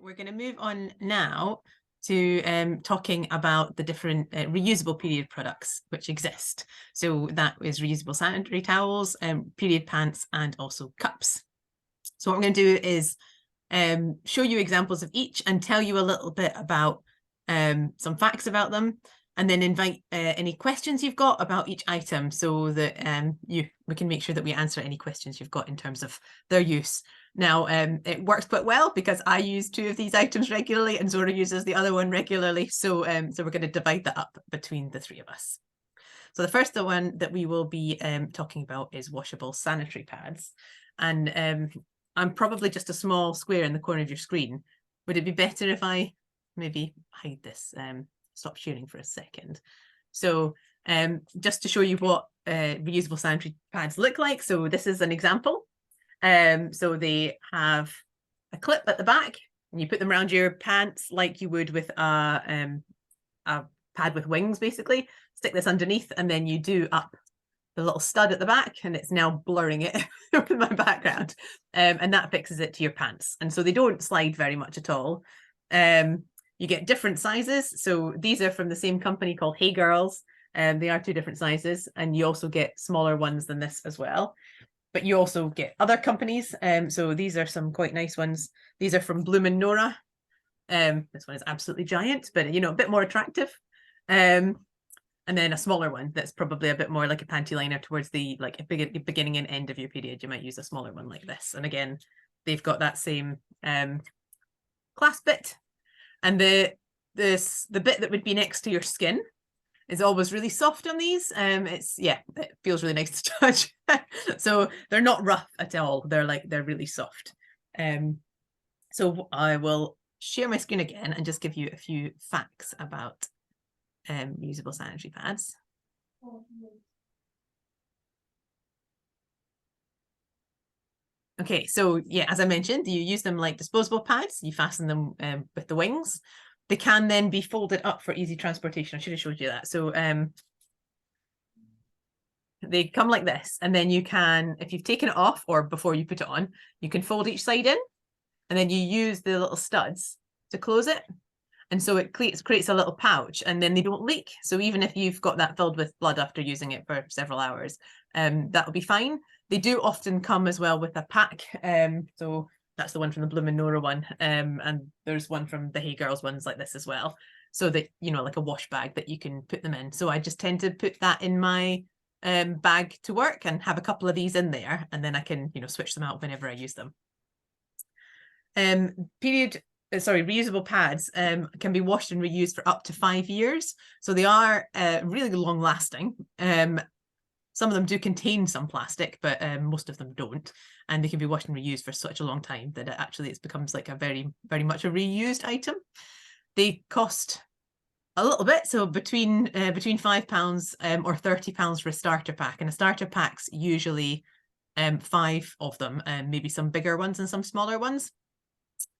We're going to move on now to talking about the different reusable period products which exist. So that is reusable sanitary towels, period pants, and also cups. So what I'm going to do is show you examples of each and tell you a little bit about some facts about them, and then invite any questions you've got about each item so that we can make sure that we answer any questions you've got in terms of their use. Now, it works quite well because I use two of these items regularly and Zora uses the other one regularly. So, so we're going to divide that up between the three of us. So the first one that we will be talking about is washable sanitary pads. And I'm probably just a small square in the corner of your screen. Would it be better if I maybe hide this? Stop sharing for a second. So just to show you what reusable sanitary pads look like. So this is an example. So they have a clip at the back, and you put them around your pants like you would with a pad with wings, basically. Stick this underneath, and then you do up the little stud at the back, and it's now blurring it with my background. And that fixes it to your pants. And so they don't slide very much at all. You get different sizes. So these are from the same company called Hey Girls. They are two different sizes, and you also get smaller ones than this as well. But you also get other companies. So these are some quite nice ones. These are from Bloom and Nora. This one is absolutely giant, but a bit more attractive. And then a smaller one that's probably a bit more like a panty liner towards the beginning and end of your period. You might use a smaller one like this. And again, they've got that same clasp bit. And the bit that would be next to your skin is always really soft on these. It feels really nice to touch. So they're not rough at all. They're really soft. So I will share my screen again and just give you a few facts about reusable sanitary pads. Okay, so yeah, as I mentioned, you use them like disposable pads. You fasten them with the wings. They can then be folded up for easy transportation. I should have showed you that. So they come like this, and then you can, if you've taken it off or before you put it on, you can fold each side in, and then you use the little studs to close it. And so it creates a little pouch, and then they don't leak. So even if you've got that filled with blood after using it for several hours, that'll be fine. They do often come as well with a pack. So that's the one from the Bloom and Nora one. And there's one from the Hey Girls ones like this as well. So that, like a wash bag that you can put them in. So I just tend to put that in my bag to work and have a couple of these in there. And then I can, switch them out whenever I use them. Reusable pads can be washed and reused for up to 5 years. So they are really long lasting. Some of them do contain some plastic, but most of them don't. And they can be washed and reused for such a long time that it becomes like a very, very much a reused item. They cost a little bit, so between £5 or £30 for a starter pack. And a starter pack's usually 5 of them, and maybe some bigger ones and some smaller ones.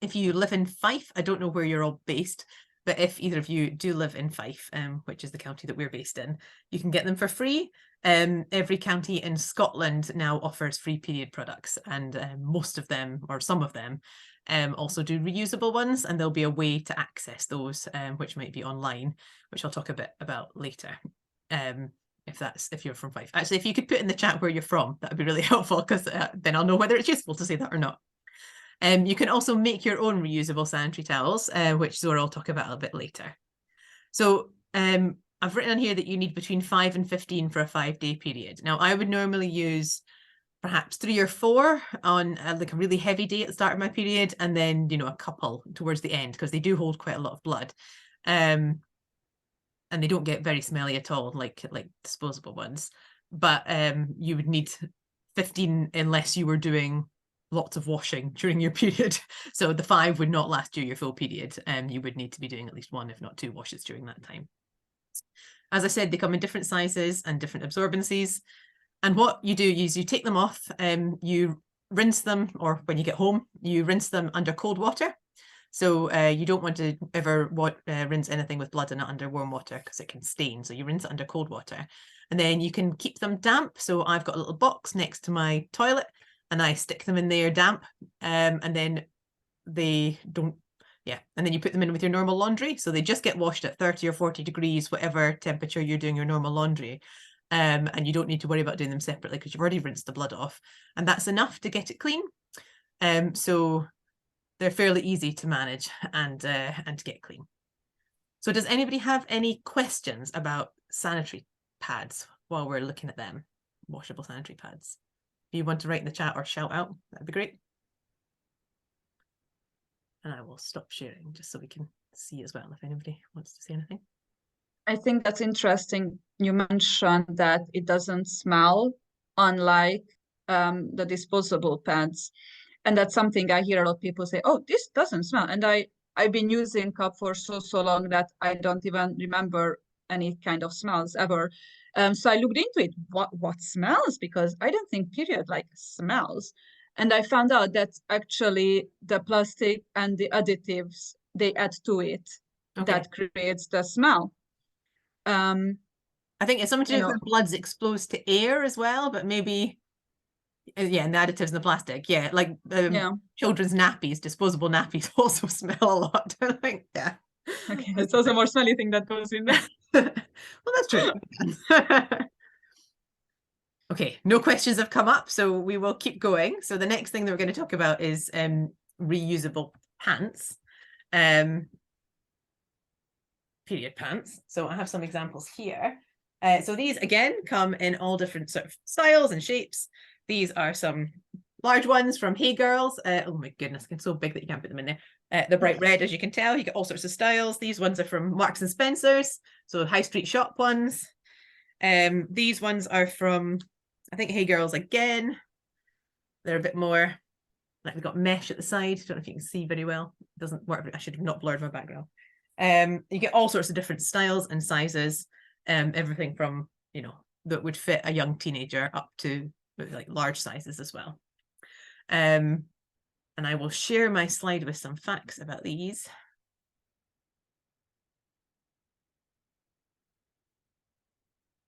If you live in Fife, I don't know where you're all based, but if either of you do live in Fife, which is the county that we're based in, you can get them for free. Every county in Scotland now offers free period products, and most of them, or some of them, also do reusable ones, and there'll be a way to access those, which might be online, which I'll talk a bit about later. If you're from Fife. Actually, if you could put in the chat where you're from, that would be really helpful, because then I'll know whether it's useful to say that or not. You can also make your own reusable sanitary towels, which Zora will talk about a little bit later. So I've written on here that you need between 5 and 15 for a 5-day period. Now, I would normally use perhaps 3 or 4 on like a really heavy day at the start of my period, and then, a couple towards the end, because they do hold quite a lot of blood. And they don't get very smelly at all, like disposable ones. But you would need 15 unless you were doing lots of washing during your period. So the 5 would not last you your full period. You would need to be doing at least 1, if not 2 washes during that time. As I said, they come in different sizes and different absorbencies. And what you do is you take them off, you rinse them, or when you get home, you rinse them under cold water. So you don't want to ever rinse anything with blood in it under warm water, because it can stain. So you rinse it under cold water. And then you can keep them damp. So I've got a little box next to my toilet, and I stick them in there damp, and then they don't Yeah, and then you put them in with your normal laundry. So they just get washed at 30 or 40 degrees, whatever temperature you're doing your normal laundry. And you don't need to worry about doing them separately because you've already rinsed the blood off. And that's enough to get it clean. So they're fairly easy to manage and to get clean. So does anybody have any questions about sanitary pads while we're looking at them? Washable sanitary pads. If you want to write in the chat or shout out, that'd be great. And I will stop sharing just so we can see as well if anybody wants to say anything. I think that's interesting. You mentioned that it doesn't smell, unlike the disposable pads. And that's something I hear a lot of people say, oh, this doesn't smell. And I've been using cup for so long that I don't even remember any kind of smells ever. So I looked into it, what smells? Because I don't think period like smells. And I found out that actually the plastic and the additives they add to it that creates the smell. I think it's something to do with blood's exposed to air as well, but maybe, yeah, and the additives in the plastic, yeah, like children's nappies, disposable nappies also smell a lot. I think, yeah. Okay, it's also a more smelly thing that goes in there. Well, that's true. Okay, no questions have come up, so we will keep going. So the next thing that we're going to talk about is reusable pants. Period pants. So I have some examples here. So these again come in all different sort of styles and shapes. These are some large ones from Hey Girls. Oh my goodness, it's so big that you can't put them in there. They're bright red, as you can tell. You get all sorts of styles. These ones are from Marks and Spencer's, so high street shop ones. These ones are from, I think, Hey Girls again. They're a bit more like they've got mesh at the side. I don't know if you can see very well. It doesn't work. I should have not blurred my background. You get all sorts of different styles and sizes, everything from, you know, that would fit a young teenager up to like large sizes as well. And I will share my slide with some facts about these.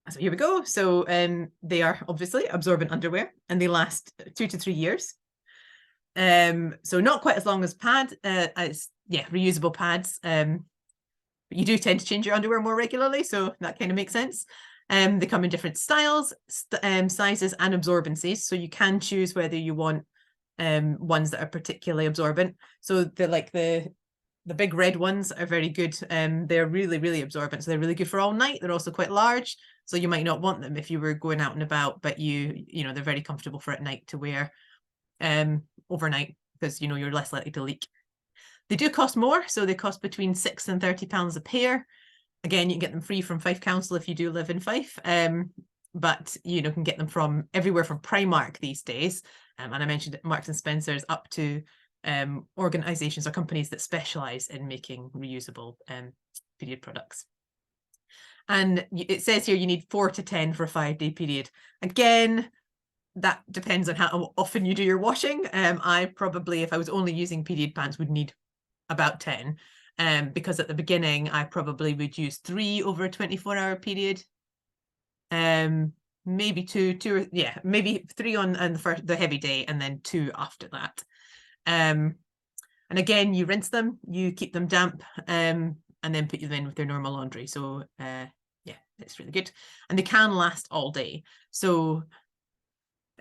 So here we go. So they are obviously absorbent underwear and they last 2 to 3 years. So not quite as long as reusable pads. But you do tend to change your underwear more regularly, so that kind of makes sense. They come in different styles, sizes, and absorbencies, so you can choose whether you want ones that are particularly absorbent. So the big red ones are very good. They're really, really absorbent, so they're really good for all night. They're also quite large, so you might not want them if you were going out and about, but you know they're very comfortable for at night to wear overnight because you know you're less likely to leak. They do cost more, so they cost between £6 and £30 a pair. Again, you can get them free from Fife Council if you do live in Fife, but you know can get them from everywhere from Primark these days. And I mentioned Marks and Spencer's up to organisations or companies that specialise in making reusable period products. And it says here you need 4 to 10 for a 5-day period. Again, that depends on how often you do your washing. I probably, if I was only using period pants, would need about 10, because at the beginning I probably would use 3 over a 24-hour period, maybe two or yeah, maybe 3 on the heavy day and then 2 after that. And again, you rinse them, you keep them damp, and then put them in with their normal laundry. So yeah, it's really good, and they can last all day. So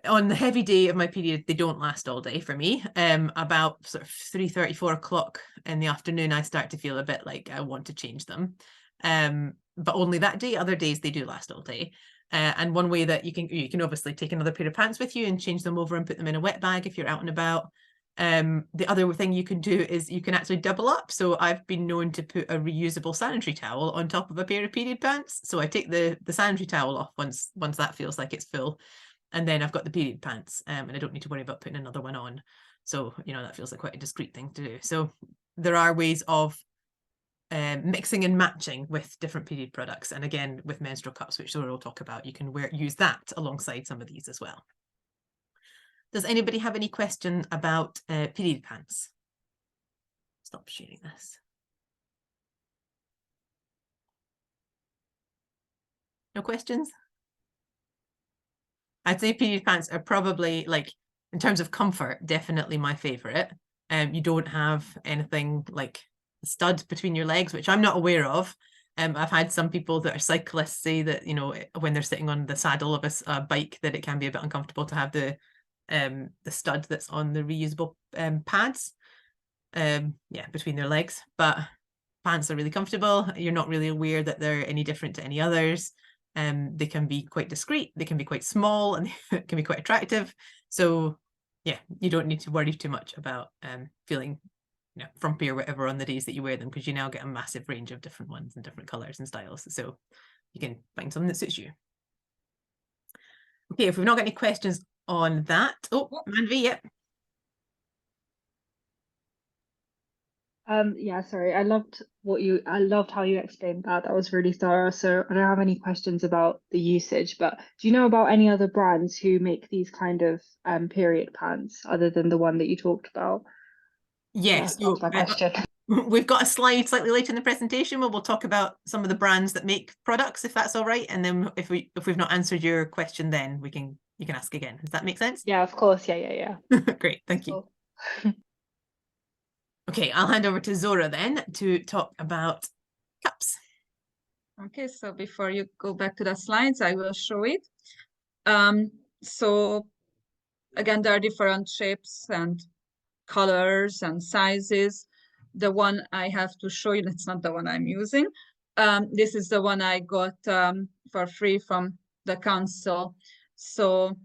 on the heavy day of my period, they don't last all day for me. About sort of 3:30, 4 o'clock in the afternoon, I start to feel a bit like I want to change them. But only that day. Other days they do last all day. And one way that you can obviously take another pair of pants with you and change them over and put them in a wet bag if you're out and about. The other thing you can do is you can actually double up. So I've been known to put a reusable sanitary towel on top of a pair of period pants. So I take the sanitary towel off once that feels like it's full. And then I've got the period pants, and I don't need to worry about putting another one on. So, you know, that feels like quite a discreet thing to do. So there are ways of mixing and matching with different period products. And again, with menstrual cups, which Zora will talk about, you can use that alongside some of these as well. Does anybody have any question about period pants? Stop sharing this. No questions? I'd say period pants are probably, like, in terms of comfort, definitely my favorite. You don't have anything like a stud between your legs, which I'm not aware of. I've had some people that are cyclists say that, you know, when they're sitting on the saddle of a bike, that it can be a bit uncomfortable to have the stud that's on the reusable pads, yeah, between their legs. But pants are really comfortable. You're not really aware that they're any different to any others. They can be quite discreet, they can be quite small, and they can be quite attractive. So yeah, you don't need to worry too much about feeling, you know, frumpy or whatever on the days that you wear them, because you now get a massive range of different ones and different colors and styles. So you can find something that suits you. Okay, if we've not got any questions on that. Oh, Manvi, yep. Yeah, sorry. I loved how you explained that. That was really thorough. So I don't have any questions about the usage, but do you know about any other brands who make these kind of period pants other than the one that you talked about? Yes, Yeah, that's my question. We've got a slide slightly later in the presentation where we'll talk about some of the brands that make products, if that's all right. And then if we've not answered your question, then you can ask again. Does that make sense? Yeah, of course. Yeah. Great, thank you. Cool. Okay, I'll hand over to Zora then to talk about cups. Okay, so before you go back to the slides, I will show it. So again, there are different shapes and colors and sizes. The one I have to show you, that's not the one I'm using. This is the one I got for free from the council. So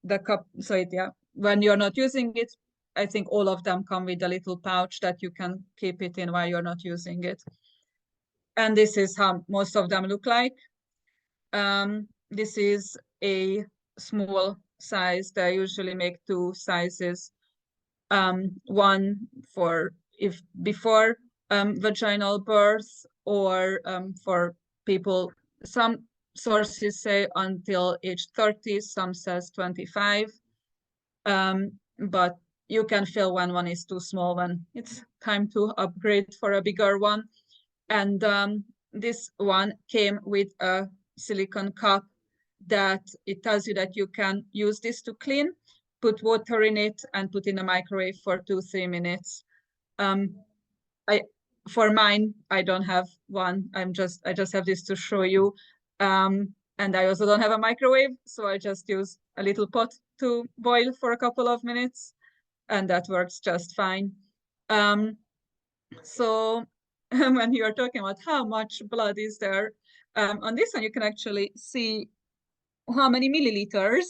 the cup, so yeah, when you're not using it, I think all of them come with a little pouch that you can keep it in while you're not using it. And this is how most of them look like. This is a small size. They usually make two sizes. One for if before vaginal birth, or for people, some sources say until age 30, some says 25. But you can feel when one is too small, when it's time to upgrade for a bigger one. And this one came with a silicone cup that it tells you that you can use this to clean, put water in it, and put in a microwave for 2-3 minutes. For mine, I don't have one. I just have this to show you. And I also don't have a microwave, so I just use a little pot to boil for a couple of minutes, and that works just fine. So when you're talking about how much blood is there, on this one you can actually see how many milliliters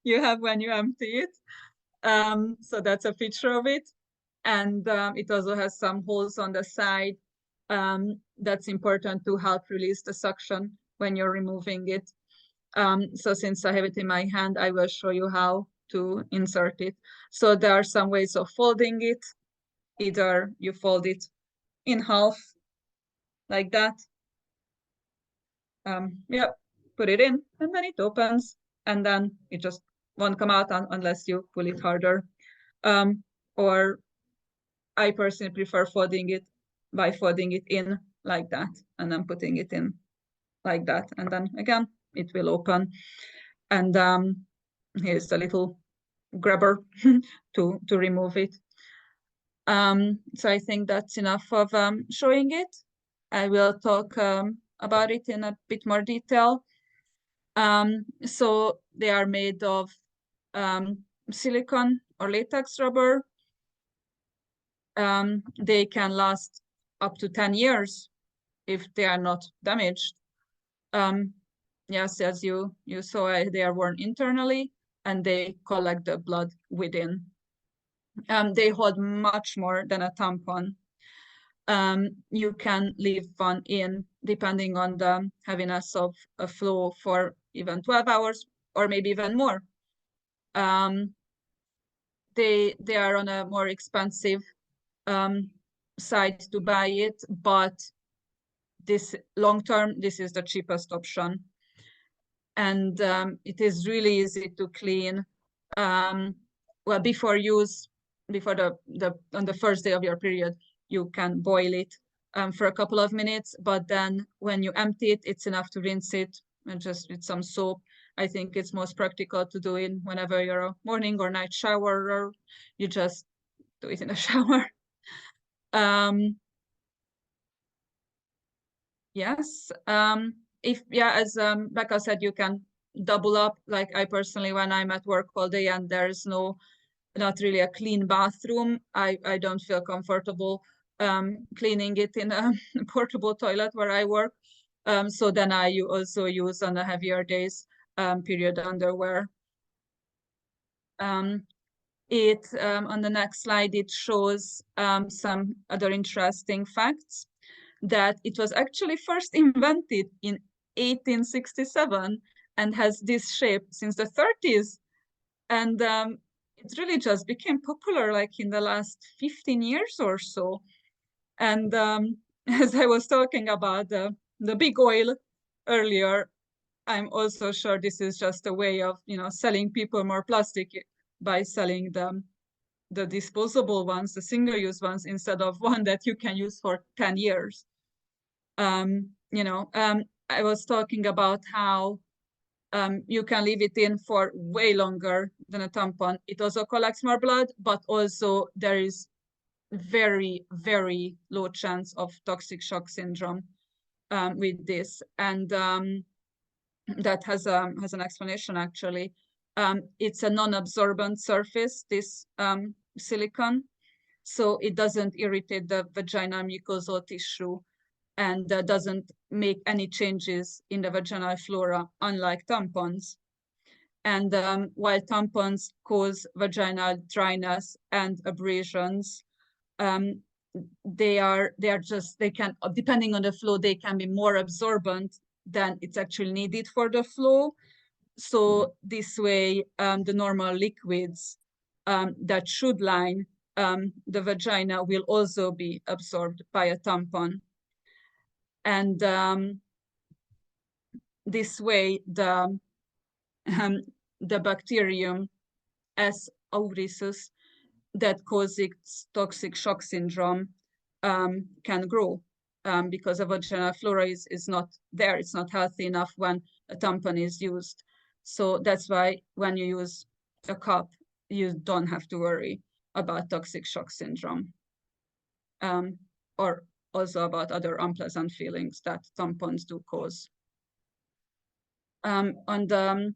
you have when you empty it. So that's a picture of it. And it also has some holes on the side. That's important to help release the suction when you're removing it. So since I have it in my hand, I will show you how to insert it. So there are some ways of folding it. Either you fold it in half like that. Yeah, put it in and then it opens, and then it just won't come out unless you pull it harder. Or I personally prefer folding it by folding it in like that and then putting it in like that, and then again it will open. And here's the little grabber to remove it. So I think that's enough of showing it. I will talk about it in a bit more detail. So they are made of silicone or latex rubber. They can last up to 10 years if they are not damaged. Yes, as you saw, they are worn internally and they collect the blood within. They hold much more than a tampon. You can leave one in, depending on the heaviness of a flow, for even 12 hours or maybe even more. They are on a more expensive side to buy it, but this long term, this is the cheapest option. And it is really easy to clean. Well, before use, on the first day of your period, you can boil it for a couple of minutes, but then when you empty it, it's enough to rinse it and just with some soap I think it's most practical to do it whenever you're a morning or night shower, or you just do it in a shower. Yes. As Becca said, you can double up. Like I personally, when I'm at work all day and there's not really a clean bathroom, I don't feel comfortable cleaning it in a portable toilet where I work. So then I also use on the heavier days period underwear. On the next slide, it shows some other interesting facts, that it was actually first invented in 1867 and has this shape since the 30s. And it really just became popular like in the last 15 years or so. And as I was talking about the big oil earlier, I'm also sure this is just a way of, selling people more plastic by selling the disposable ones, the single-use ones, instead of one that you can use for 10 years. I was talking about how you can leave it in for way longer than a tampon. It also collects more blood, but also there is very, very low chance of toxic shock syndrome with this. And that has an explanation, actually. It's a non-absorbent surface, this silicone, so it doesn't irritate the vaginal mucosal tissue, and doesn't make any changes in the vaginal flora, unlike tampons. And while tampons cause vaginal dryness and abrasions, they can, depending on the flow, they can be more absorbent than it's actually needed for the flow. So this way, the normal liquids that should line the vagina will also be absorbed by a tampon. And this way, the bacterium S. aureus that causes toxic shock syndrome can grow because the vaginal flora is not there. It's not healthy enough when a tampon is used. So that's why when you use a cup, you don't have to worry about toxic shock syndrome, or also about other unpleasant feelings that tampons do cause. On the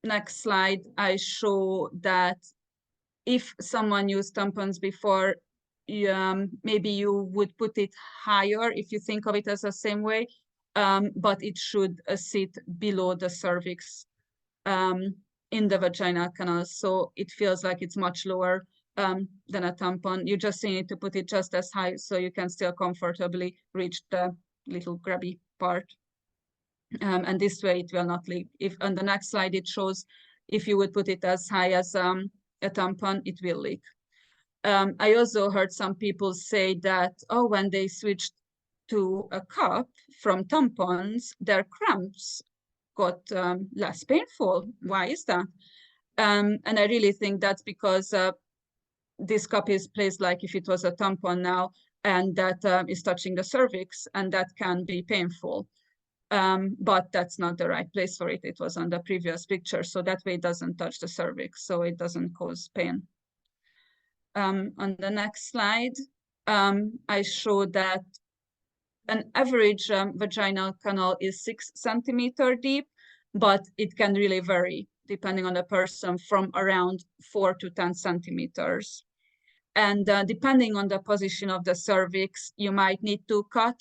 next slide, I show that if someone used tampons before, maybe you would put it higher if you think of it as the same way, but it should sit below the cervix in the vaginal canal. So it feels like it's much lower than a tampon. You just need to put it just as high so you can still comfortably reach the little grabby part. And this way it will not leak. If on the next slide it shows if you would put it as high as a tampon, it will leak. I also heard some people say that, when they switched to a cup from tampons, their cramps got less painful. Why is that? And I really think that's because this cup is placed like if it was a tampon now, and that is touching the cervix, and that can be painful. But that's not the right place for it. It was on the previous picture, so that way it doesn't touch the cervix, so it doesn't cause pain. On the next slide, I show that an average vaginal canal is 6 centimeters deep, but it can really vary depending on the person, from around 4 to 10 centimeters. And depending on the position of the cervix, you might need to cut,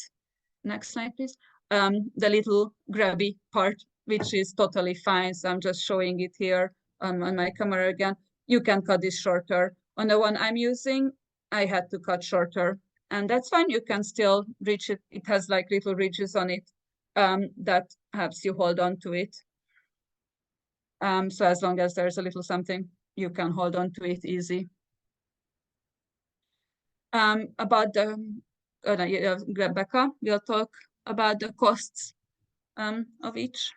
next slide please, the little grabby part, which is totally fine. So I'm just showing it here on my camera again. You can cut this shorter. On the one I'm using, I had to cut shorter, and that's fine. You can still reach it. It has like little ridges on it that helps you hold on to it. So as long as there's a little something, you can hold on to it easy. About the, Rebecca will talk about the costs of each.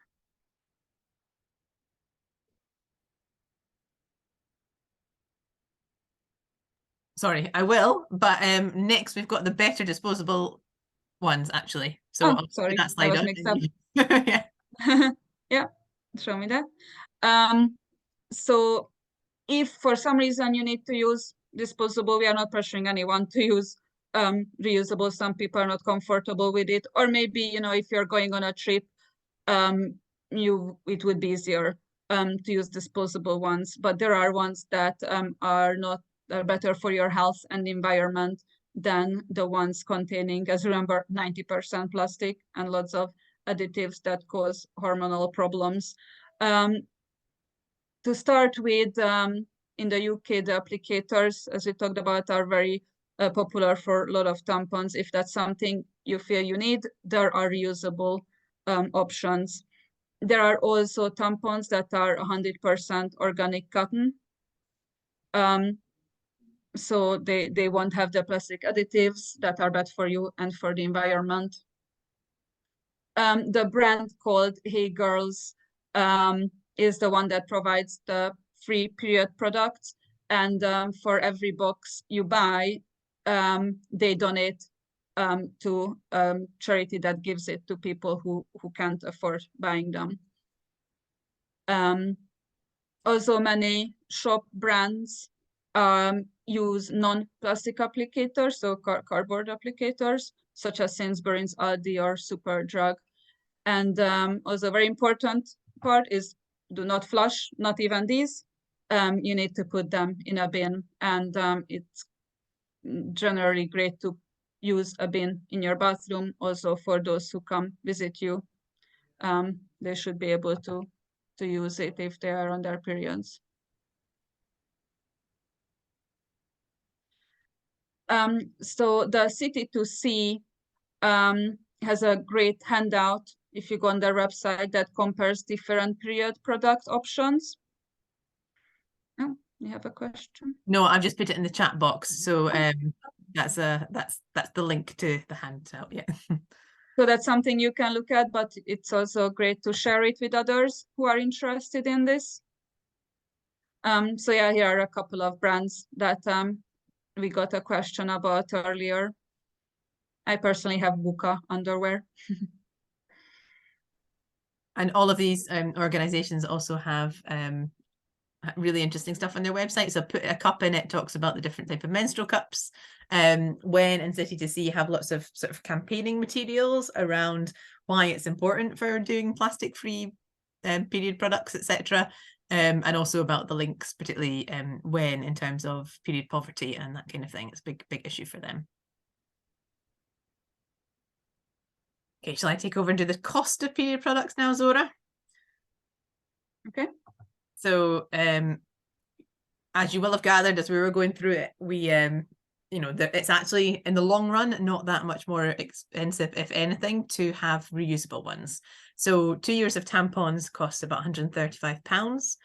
Sorry, I will, but next we've got the better disposable ones, actually. So I'll sorry, that slide I was up. mixed up. Yeah. Yeah, show me that. So if for some reason you need to use disposable, we are not pressuring anyone to use reusable. Some people are not comfortable with it, or maybe, you know, if you're going on a trip, it would be easier to use disposable ones. But there are ones that are better for your health and the environment than the ones containing, as remember, 90% plastic and lots of additives that cause hormonal problems. To start with, in the UK, the applicators, as we talked about, are very popular for a lot of tampons. If that's something you feel you need, there are reusable options. There are also tampons that are 100% organic cotton. So they won't have the plastic additives that are bad for you and for the environment. The brand called Hey Girls is the one that provides the free period products. And for every box you buy, they donate to charity that gives it to people who can't afford buying them. Also, many shop brands use non-plastic applicators, so cardboard applicators, such as Sainsbury's, Aldi, or Superdrug. And also, a very important part is do not flush, not even these. You need to put them in a bin, and it's generally great to use a bin in your bathroom. Also, for those who come visit you, they should be able to use it if they are on their periods. So the City2C has a great handout if you go on their website that compares different period product options. Oh, you have a question? No, I've just put it in the chat box. So that's the link to the handout. Yeah. So that's something you can look at, but it's also great to share it with others who are interested in this. So yeah, here are a couple of brands that we got a question about earlier. I personally have Buka underwear. And all of these organizations also have really interesting stuff on their website. So Put a Cup in it talks about the different type of menstrual cups. When and City2C have lots of sort of campaigning materials around why it's important for doing plastic-free period products, etc. And also about the links, particularly when in terms of period poverty and that kind of thing. It's a big issue for them. Okay, shall I take over and do the cost of period products now, Zora? Okay. So as you will have gathered as we were going through it, we you know, it's actually in the long run not that much more expensive, if anything, to have reusable ones. So 2 years of tampons costs about £135,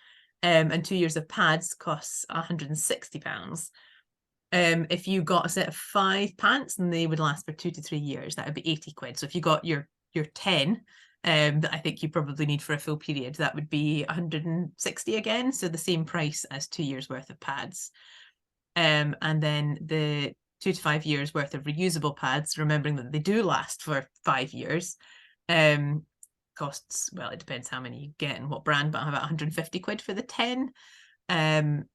and 2 years of pads costs £160. If you got a set of 5 pants, then they would last for 2 to 3 years. That would be 80 quid. So if you got your 10 that I think you probably need for a full period, that would be 160 again. So the same price as 2 years worth of pads. And then the 2 to 5 years worth of reusable pads, remembering that they do last for 5 years, costs, well, it depends how many you get and what brand, but about 150 quid for the 10. And,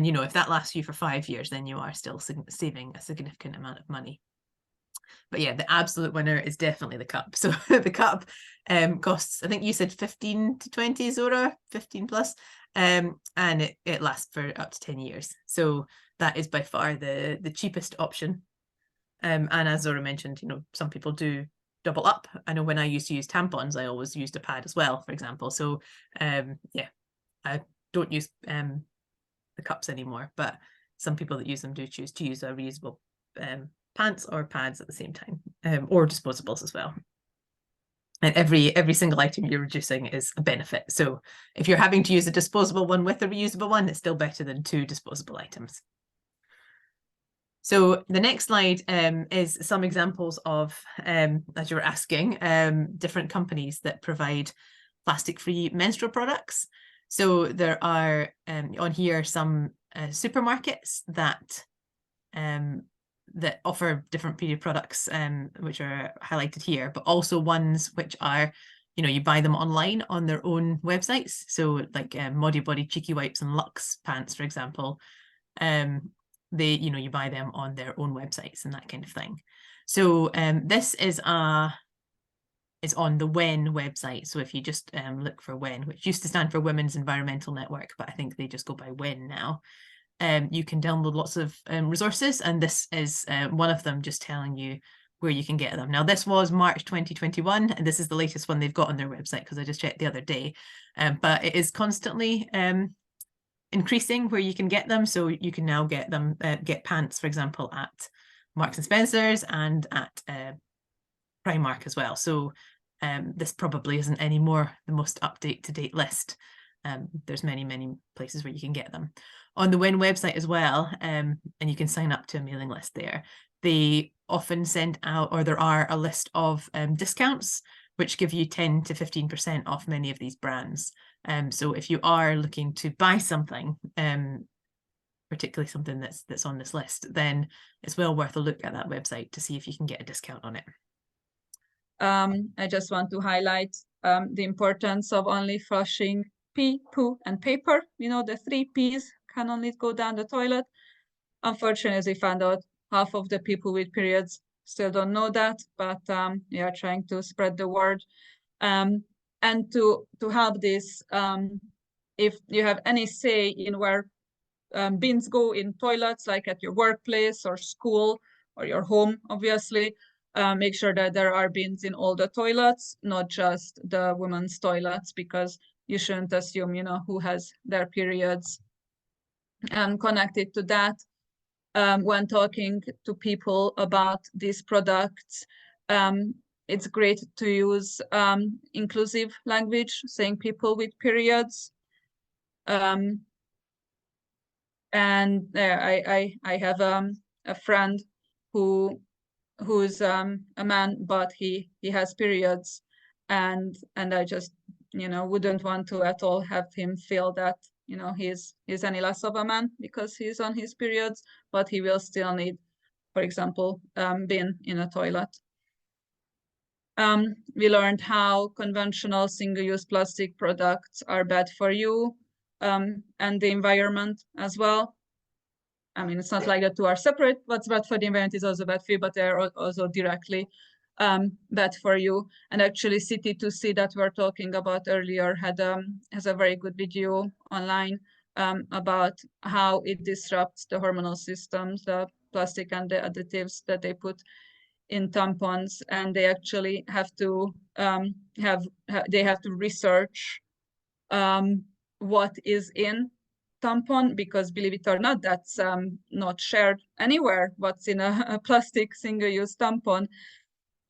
you know, if that lasts you for 5 years, then you are still saving a significant amount of money. But yeah, the absolute winner is definitely the cup. So the cup costs, I think you said 15 to 20, Zora, 15 plus. And it lasts for up to 10 years. So that is by far the cheapest option. And as Zora mentioned, you know, some people do double up. I know when I used to use tampons, I always used a pad as well, for example. So yeah, I don't use the cups anymore, but some people that use them do choose to use a reusable pants or pads at the same time, or disposables as well. And every single item you're reducing is a benefit. So if you're having to use a disposable one with a reusable one, it's still better than 2 disposable items. So the next slide is some examples of, as you were asking, different companies that provide plastic-free menstrual products. So there are on here some supermarkets that offer different period products, which are highlighted here, but also ones which are you buy them online on their own websites. So like Modi Body Cheeky Wipes and Lux pants, for example, you buy them on their own websites and that kind of thing. So this is on the WEN website. So if you just look for WEN, which used to stand for Women's Environmental Network, but I think they just go by WEN now, you can download lots of resources, and this is one of them, just telling you where you can get them. Now, this was March 2021, and this is the latest one they've got on their website because I just checked the other day. But it is constantly increasing where you can get them. So you can now get pants, for example, at Marks and Spencer's and at Primark as well. So this probably isn't anymore the most up-to-date list. There's many places where you can get them. On the WEN website as well, and you can sign up to a mailing list there. They often send out, or there are a list of discounts, which give you 10 to 15% off many of these brands. So if you are looking to buy something, particularly something that's on this list, then it's well worth a look at that website to see if you can get a discount on it. I just want to highlight the importance of only flushing pee, poo, and paper. The 3 Ps can only go down the toilet. Unfortunately, as we found out, half of the people with periods still don't know that, but we are trying to spread the word. And to help this, if you have any say in where bins go in toilets, like at your workplace or school or your home, obviously, make sure that there are bins in all the toilets, not just the women's toilets, because you shouldn't assume, who has their periods. Connected to that, when talking to people about these products, it's great to use inclusive language, saying people with periods. And I have a friend who's a man, but he has periods, and I just wouldn't want to at all have him feel that he's any less of a man because he's on his periods, but he will still need, for example, bin in a toilet. We learned how conventional single-use plastic products are bad for you and the environment as well. I mean, it's not like the two are separate. What's bad for the environment is also bad for you, but they're also directly bad for you. And actually, City2C that we're talking about earlier has a very good video online about how it disrupts the hormonal systems, the plastic and the additives that they put in tampons, and they actually have to research what is in tampon, because believe it or not, that's not shared anywhere. What's in a plastic single-use tampon,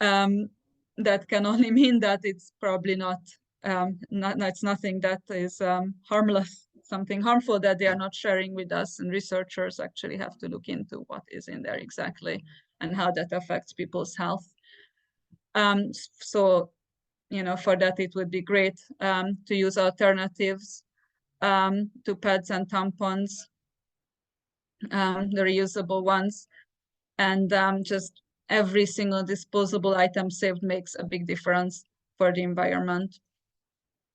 that can only mean that it's probably not it's nothing that is harmless, something harmful that they are not sharing with us, and researchers actually have to look into what is in there exactly and how that affects people's health. So for that it would be great to use alternatives to pads and tampons, the reusable ones, and just every single disposable item saved makes a big difference for the environment.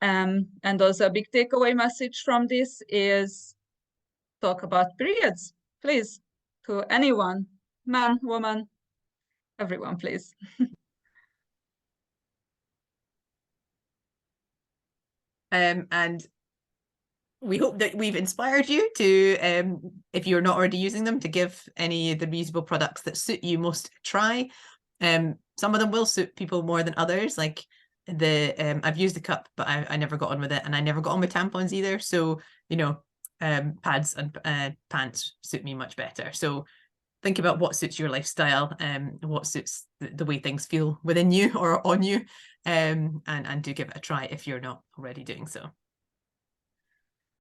And also a big takeaway message from this is talk about periods, please, to anyone, man, woman, everyone, please. And we hope that we've inspired you to, if you're not already using them, to give any of the reusable products that suit you most a try. Some of them will suit people more than others. Like I've used the cup, but I never got on with it, and I never got on with tampons either. So pads and pants suit me much better. So think about what suits your lifestyle, what suits the way things feel within you or on you, and do give it a try if you're not already doing so.